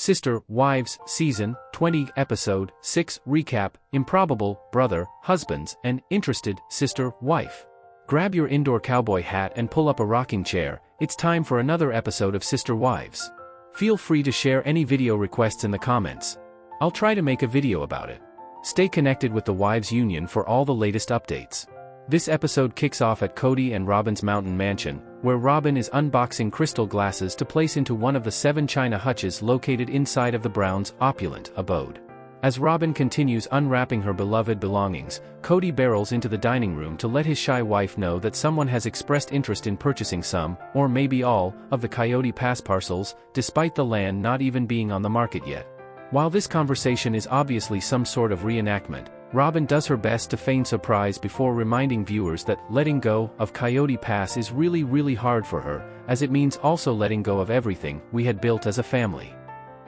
Sister Wives Season 20 Episode 6 Recap Improbable Brother, Husbands, and Interested Sister Wife. Grab your indoor cowboy hat and pull up a rocking chair, it's time for another episode of Sister Wives. Feel free to share any video requests in the comments. I'll try to make a video about it. Stay connected with the Wives Union for all the latest updates. This episode kicks off at Kody and Robyn's mountain mansion, where Robyn is unboxing crystal glasses to place into one of the 7 china hutches located inside of the Browns' opulent abode. As Robyn continues unwrapping her beloved belongings, Kody barrels into the dining room to let his shy wife know that someone has expressed interest in purchasing some, or maybe all, of the Coyote Pass parcels, despite the land not even being on the market yet. While this conversation is obviously some sort of reenactment, Robyn does her best to feign surprise before reminding viewers that letting go of Coyote Pass is really hard for her, as it means also letting go of everything we had built as a family.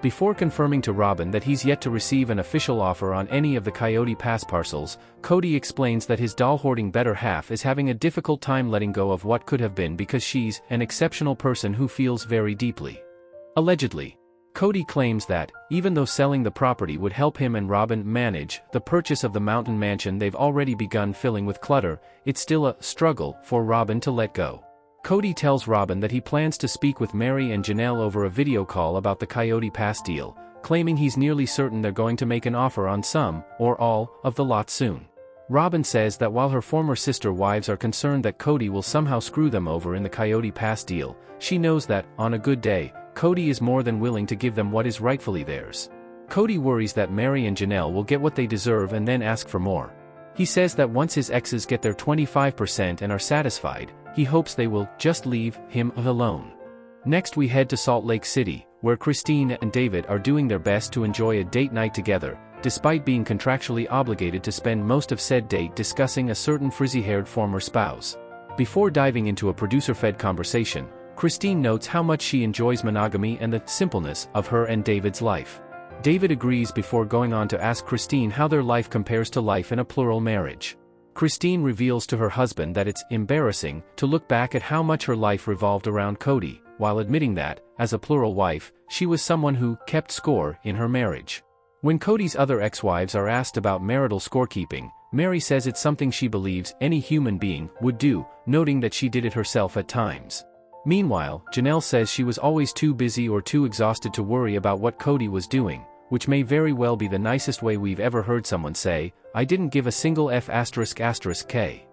Before confirming to Robyn that he's yet to receive an official offer on any of the Coyote Pass parcels, Kody explains that his doll-hoarding better half is having a difficult time letting go of what could have been because she's an exceptional person who feels very deeply. Allegedly, Kody claims that, even though selling the property would help him and Robyn manage the purchase of the mountain mansion they've already begun filling with clutter, it's still a struggle for Robyn to let go. Kody tells Robyn that he plans to speak with Meri and Janelle over a video call about the Coyote Pass deal, claiming he's nearly certain they're going to make an offer on some, or all, of the lot soon. Robyn says that while her former sister wives are concerned that Kody will somehow screw them over in the Coyote Pass deal, she knows that, on a good day, Kody is more than willing to give them what is rightfully theirs. Kody worries that Meri and Janelle will get what they deserve and then ask for more. He says that once his exes get their 25% and are satisfied, he hopes they will just leave him alone. Next we head to Salt Lake City, where Christine and David are doing their best to enjoy a date night together, despite being contractually obligated to spend most of said date discussing a certain frizzy-haired former spouse. Before diving into a producer-fed conversation, Christine notes how much she enjoys monogamy and the simpleness of her and David's life. David agrees before going on to ask Christine how their life compares to life in a plural marriage. Christine reveals to her husband that it's embarrassing to look back at how much her life revolved around Kody, while admitting that, as a plural wife, she was someone who kept score in her marriage. When Kody's other ex-wives are asked about marital scorekeeping, Meri says it's something she believes any human being would do, noting that she did it herself at times. Meanwhile, Janelle says she was always too busy or too exhausted to worry about what Kody was doing, which may very well be the nicest way we've ever heard someone say, "I didn't give a single F***K.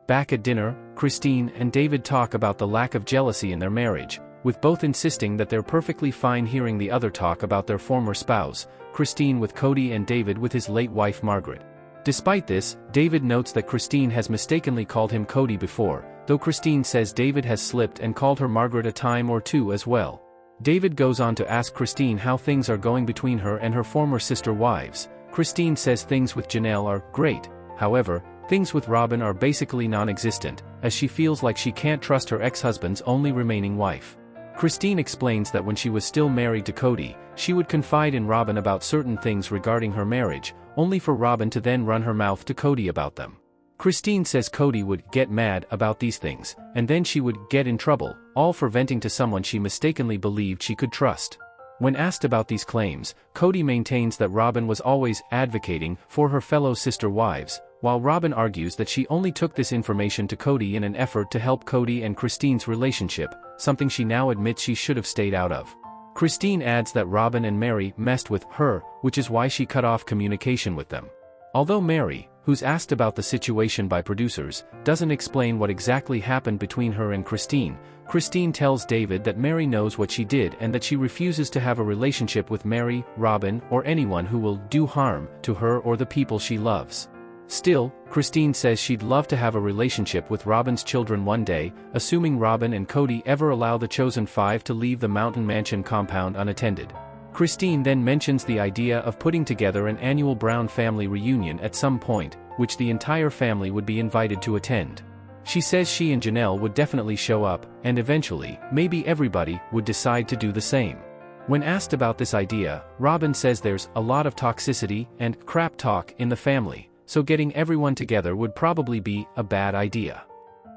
Back at dinner, Christine and David talk about the lack of jealousy in their marriage, with both insisting that they're perfectly fine hearing the other talk about their former spouse, Christine with Kody and David with his late wife Margaret. Despite this, David notes that Christine has mistakenly called him Kody before, though Christine says David has slipped and called her Margaret a time or two as well. David goes on to ask Christine how things are going between her and her former sister wives. Christine says things with Janelle are great, however, things with Robyn are basically non-existent, as she feels like she can't trust her ex-husband's only remaining wife. Christine explains that when she was still married to Kody, she would confide in Robyn about certain things regarding her marriage, only for Robyn to then run her mouth to Kody about them. Christine says Kody would get mad about these things, and then she would get in trouble, all for venting to someone she mistakenly believed she could trust. When asked about these claims, Kody maintains that Robyn was always advocating for her fellow sister wives, while Robyn argues that she only took this information to Kody in an effort to help Kody and Christine's relationship, something she now admits she should have stayed out of. Christine adds that Robyn and Meri messed with her, which is why she cut off communication with them. Although Meri, who's asked about the situation by producers, doesn't explain what exactly happened between her and Christine, Christine tells David that Meri knows what she did and that she refuses to have a relationship with Meri, Robyn, or anyone who will do harm to her or the people she loves. Still, Christine says she'd love to have a relationship with Robyn's children one day, assuming Robyn and Kody ever allow the chosen 5 to leave the mountain mansion compound unattended. Christine then mentions the idea of putting together an annual Brown family reunion at some point, which the entire family would be invited to attend. She says she and Janelle would definitely show up, and eventually, maybe everybody would decide to do the same. When asked about this idea, Robyn says there's a lot of toxicity and crap talk in the family, so getting everyone together would probably be a bad idea.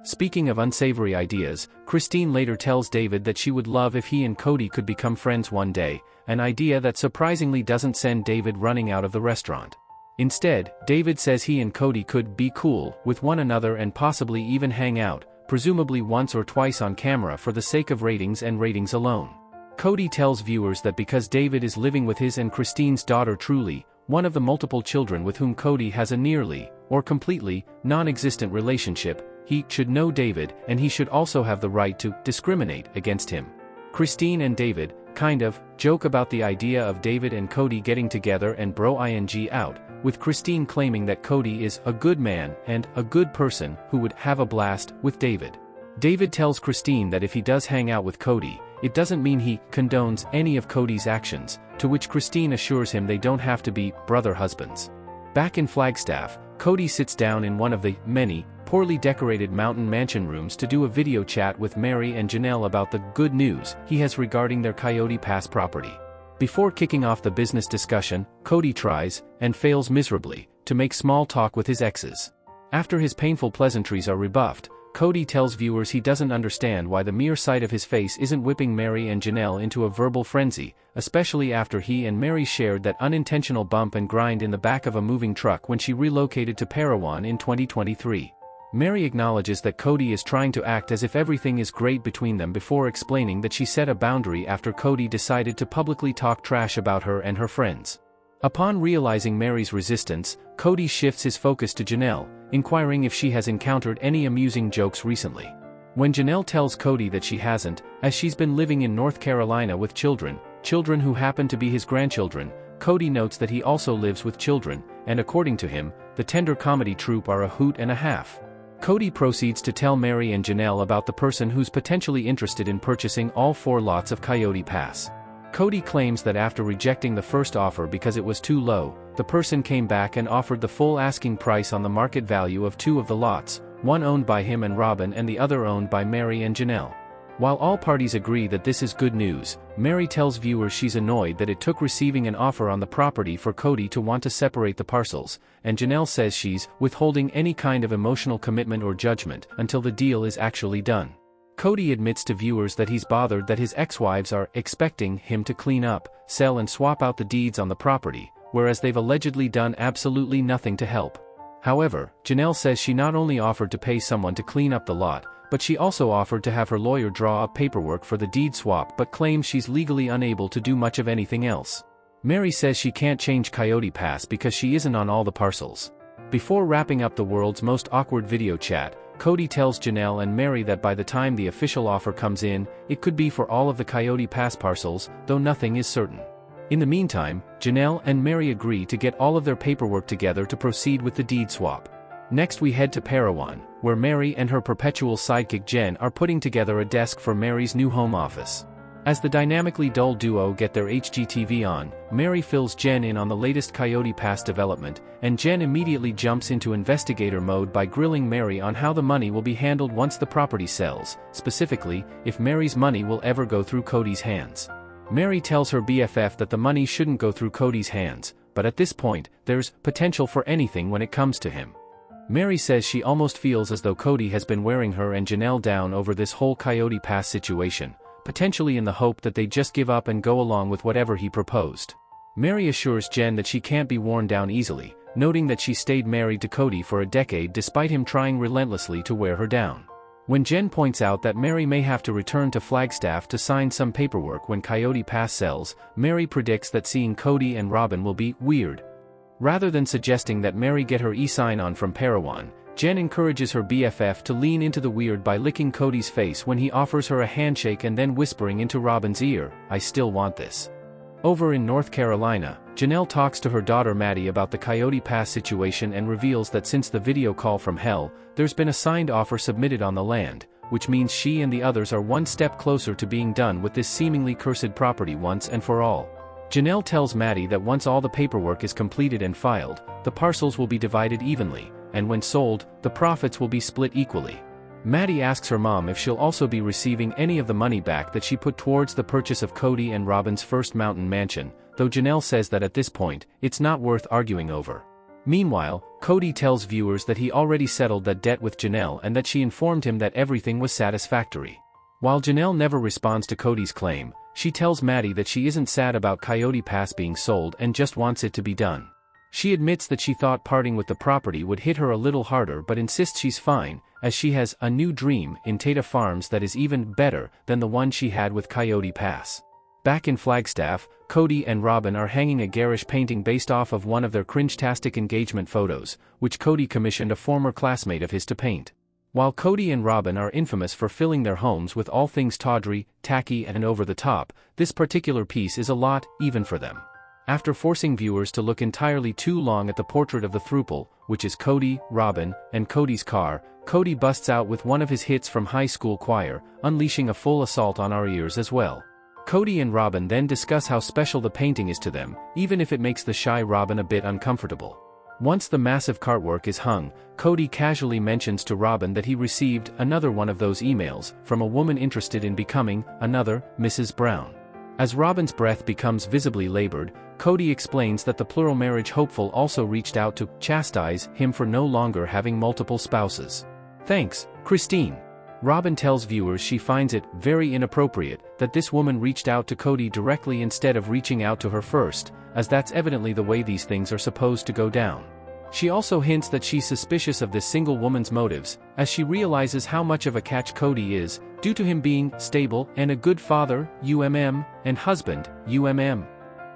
Speaking of unsavory ideas, Christine later tells David that she would love if he and Kody could become friends one day, an idea that surprisingly doesn't send David running out of the restaurant. Instead, David says he and Kody could be cool with one another and possibly even hang out, presumably once or twice on camera for the sake of ratings and ratings alone. Kody tells viewers that because David is living with his and Christine's daughter Truly, one of the multiple children with whom Kody has a nearly, or completely, non-existent relationship, he should know David and he should also have the right to discriminate against him. Christine and David, kind of, joke about the idea of David and Kody getting together and bro-ing out, with Christine claiming that Kody is a good man and a good person who would have a blast with David. David tells Christine that if he does hang out with Kody, it doesn't mean he condones any of Kody's actions, to which Christine assures him they don't have to be brother husbands. Back in Flagstaff, Kody sits down in one of the many, poorly decorated mountain mansion rooms to do a video chat with Meri and Janelle about the good news he has regarding their Coyote Pass property. Before kicking off the business discussion, Kody tries, and fails miserably, to make small talk with his exes. After his painful pleasantries are rebuffed, Kody tells viewers he doesn't understand why the mere sight of his face isn't whipping Meri and Janelle into a verbal frenzy, especially after he and Meri shared that unintentional bump and grind in the back of a moving truck when she relocated to Parowan in 2023. Meri acknowledges that Kody is trying to act as if everything is great between them before explaining that she set a boundary after Kody decided to publicly talk trash about her and her friends. Upon realizing Meri's resistance, Kody shifts his focus to Janelle, inquiring if she has encountered any amusing jokes recently. When Janelle tells Kody that she hasn't, as she's been living in North Carolina with children who happen to be his grandchildren, Kody notes that he also lives with children, and according to him, the tender comedy troupe are a hoot and a half. Kody proceeds to tell Meri and Janelle about the person who's potentially interested in purchasing all 4 lots of Coyote Pass. Kody claims that after rejecting the first offer because it was too low, the person came back and offered the full asking price on the market value of 2 of the lots, one owned by him and Robyn and the other owned by Meri and Janelle. While all parties agree that this is good news, Meri tells viewers she's annoyed that it took receiving an offer on the property for Kody to want to separate the parcels, and Janelle says she's withholding any kind of emotional commitment or judgment until the deal is actually done. Kody admits to viewers that he's bothered that his ex-wives are expecting him to clean up, sell and swap out the deeds on the property, whereas they've allegedly done absolutely nothing to help. However, Janelle says she not only offered to pay someone to clean up the lot, but she also offered to have her lawyer draw up paperwork for the deed swap but claims she's legally unable to do much of anything else. Meri says she can't change Coyote Pass because she isn't on all the parcels. Before wrapping up the world's most awkward video chat, Kody tells Janelle and Meri that by the time the official offer comes in, it could be for all of the Coyote Pass parcels, though nothing is certain. In the meantime, Janelle and Meri agree to get all of their paperwork together to proceed with the deed swap. Next we head to Parowan, where Meri and her perpetual sidekick Jen are putting together a desk for Meri's new home office. As the dynamically dull duo get their HGTV on, Meri fills Jen in on the latest Coyote Pass development, and Jen immediately jumps into investigator mode by grilling Meri on how the money will be handled once the property sells, specifically, if Meri's money will ever go through Kody's hands. Meri tells her BFF that the money shouldn't go through Kody's hands, but at this point, there's potential for anything when it comes to him. Meri says she almost feels as though Kody has been wearing her and Janelle down over this whole Coyote Pass situation, potentially in the hope that they just give up and go along with whatever he proposed. Meri assures Jen that she can't be worn down easily, noting that she stayed married to Kody for a decade despite him trying relentlessly to wear her down. When Jen points out that Meri may have to return to Flagstaff to sign some paperwork when Coyote Pass sells, Meri predicts that seeing Kody and Robyn will be weird. Rather than suggesting that Meri get her e-sign on from Parowan, Jen encourages her BFF to lean into the weird by licking Kody's face when he offers her a handshake and then whispering into Robyn's ear, "I still want this." Over in North Carolina, Janelle talks to her daughter Maddie about the Coyote Pass situation and reveals that since the video call from hell, there's been a signed offer submitted on the land, which means she and the others are one step closer to being done with this seemingly cursed property once and for all. Janelle tells Maddie that once all the paperwork is completed and filed, the parcels will be divided evenly, and when sold, the profits will be split equally. Maddie asks her mom if she'll also be receiving any of the money back that she put towards the purchase of Kody and Robyn's first mountain mansion, though Janelle says that at this point, it's not worth arguing over. Meanwhile, Kody tells viewers that he already settled that debt with Janelle and that she informed him that everything was satisfactory. While Janelle never responds to Kody's claim, she tells Maddie that she isn't sad about Coyote Pass being sold and just wants it to be done. She admits that she thought parting with the property would hit her a little harder but insists she's fine, as she has a new dream in Tata Farms that is even better than the one she had with Coyote Pass. Back in Flagstaff, Kody and Robyn are hanging a garish painting based off of one of their cringe-tastic engagement photos, which Kody commissioned a former classmate of his to paint. While Kody and Robyn are infamous for filling their homes with all things tawdry, tacky and over the top, this particular piece is a lot, even for them. After forcing viewers to look entirely too long at the portrait of the throuple, which is Kody, Robyn, and Kody's car, Kody busts out with one of his hits from high school choir, unleashing a full assault on our ears as well. Kody and Robyn then discuss how special the painting is to them, even if it makes the shy Robyn a bit uncomfortable. Once the massive cartwork is hung, Kody casually mentions to Robyn that he received another one of those emails from a woman interested in becoming another Mrs. Brown. As Robyn's breath becomes visibly labored, Kody explains that the plural marriage hopeful also reached out to chastise him for no longer having multiple spouses. Thanks, Christine. Robyn tells viewers she finds it very inappropriate that this woman reached out to Kody directly instead of reaching out to her first, as that's evidently the way these things are supposed to go down. She also hints that she's suspicious of this single woman's motives, as she realizes how much of a catch Kody is, due to him being stable and a good father, and husband,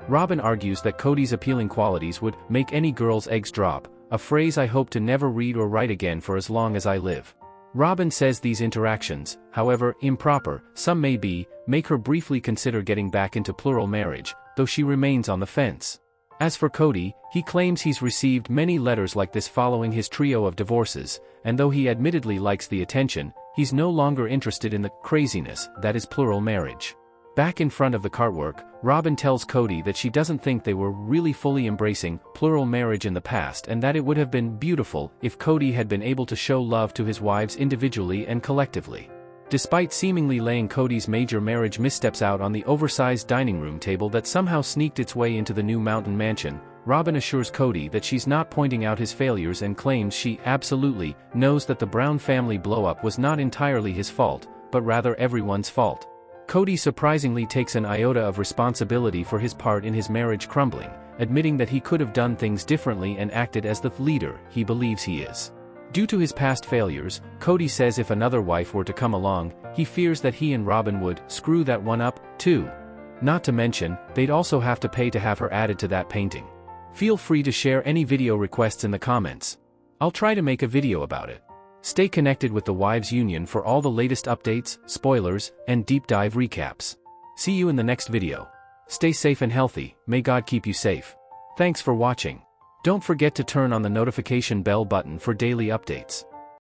Robyn argues that Kody's appealing qualities would make any girl's eggs drop, a phrase I hope to never read or write again for as long as I live. Robyn says these interactions, however improper some may be, make her briefly consider getting back into plural marriage, though she remains on the fence. As for Kody, he claims he's received many letters like this following his trio of divorces, and though he admittedly likes the attention, he's no longer interested in the craziness that is plural marriage. Back in front of the cartwork, Robyn tells Kody that she doesn't think they were really fully embracing plural marriage in the past and that it would have been beautiful if Kody had been able to show love to his wives individually and collectively. Despite seemingly laying Kody's major marriage missteps out on the oversized dining room table that somehow sneaked its way into the new mountain mansion, Robyn assures Kody that she's not pointing out his failures and claims she absolutely knows that the Brown family blow-up was not entirely his fault, but rather everyone's fault. Kody surprisingly takes an iota of responsibility for his part in his marriage crumbling, admitting that he could have done things differently and acted as the leader he believes he is. Due to his past failures, Kody says if another wife were to come along, he fears that he and Robyn would screw that one up, too. Not to mention, they'd also have to pay to have her added to that painting. Feel free to share any video requests in the comments. I'll try to make a video about it. Stay connected with the Wives Union for all the latest updates, spoilers, and deep dive recaps. See you in the next video. Stay safe and healthy, may God keep you safe. Thanks for watching. Don't forget to turn on the notification bell button for daily updates.